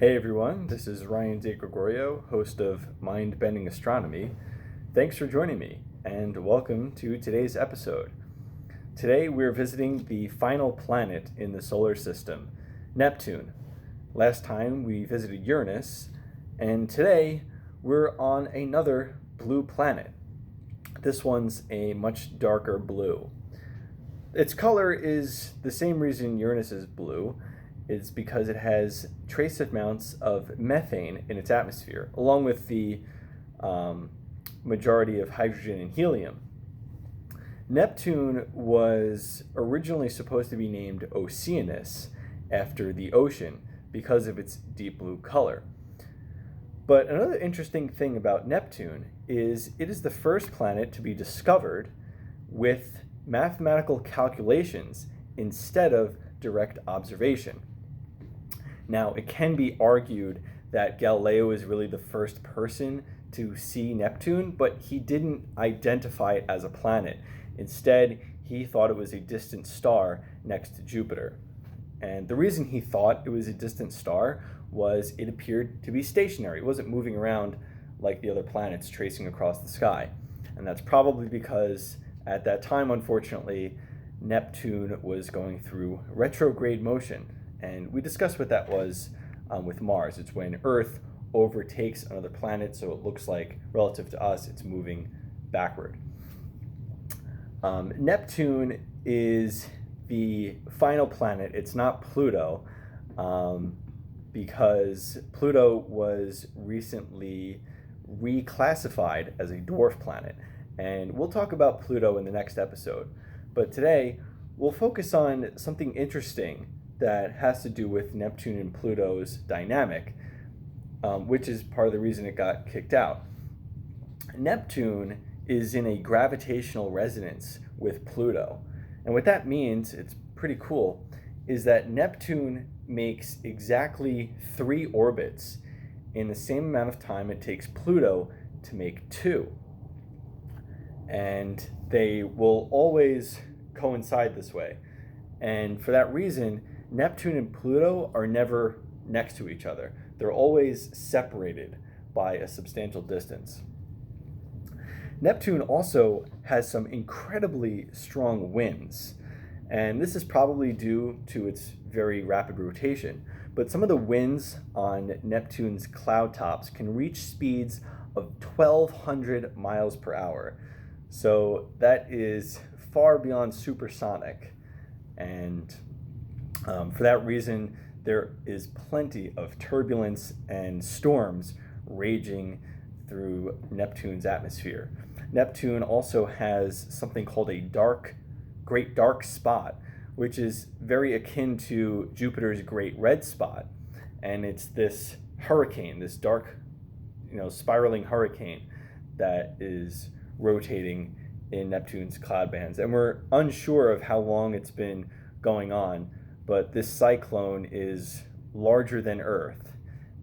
Hey everyone, this is Ryan DeGregorio, host of Mind Bending Astronomy. Thanks for joining me, and welcome to today's episode. Today we're visiting the final planet in the solar system, Neptune. Last time we visited Uranus, and today we're on another blue planet. This one's a much darker blue. Its color is the same reason Uranus is blue. Is because it has trace amounts of methane in its atmosphere, along with the majority of hydrogen and helium. Neptune was originally supposed to be named Oceanus after the ocean because of its deep blue color. But another interesting thing about Neptune is it is the first planet to be discovered with mathematical calculations instead of direct observation. Now, it can be argued that Galileo is really the first person to see Neptune, but he didn't identify it as a planet. Instead, he thought it was a distant star next to Jupiter. And the reason he thought it was a distant star was it appeared to be stationary. It wasn't moving around like the other planets tracing across the sky. And that's probably because at that time, unfortunately, Neptune was going through retrograde motion. And we discussed what that was with Mars. It's when Earth overtakes another planet, so it looks like, relative to us, it's moving backward. Neptune is the final planet. It's not Pluto, because Pluto was recently reclassified as a dwarf planet. And we'll talk about Pluto in the next episode. But today, we'll focus on something interesting that has to do with Neptune and Pluto's dynamic, which is part of the reason it got kicked out. Neptune is in a gravitational resonance with Pluto. And what that means, it's pretty cool, is that Neptune makes exactly 3 orbits in the same amount of time it takes Pluto to make 2. And they will always coincide this way. And for that reason, Neptune and Pluto are never next to each other. They're always separated by a substantial distance. Neptune also has some incredibly strong winds, and this is probably due to its very rapid rotation. But some of the winds on Neptune's cloud tops can reach speeds of 1,200 miles per hour. So that is far beyond supersonic, and for that reason, there is plenty of turbulence and storms raging through Neptune's atmosphere. Neptune also has something called a great dark spot, which is very akin to Jupiter's great red spot. And it's this hurricane, this dark, spiraling hurricane that is rotating in Neptune's cloud bands. And we're unsure of how long it's been going on, but this cyclone is larger than Earth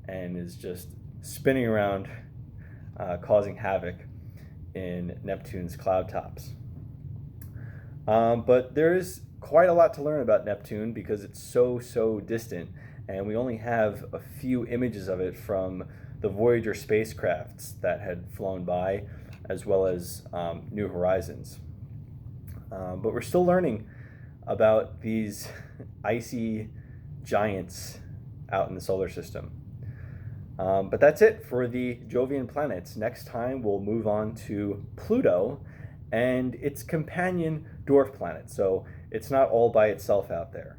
and is just spinning around, causing havoc in Neptune's cloud tops. But there is quite a lot to learn about Neptune because it's so distant, and we only have a few images of it from the Voyager spacecrafts that had flown by, as well as New Horizons. But we're still learning about these icy giants out in the solar system. But that's it for the Jovian planets. Next time we'll move on to Pluto and its companion dwarf planet. So it's not all by itself out there.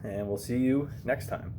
And we'll see you next time.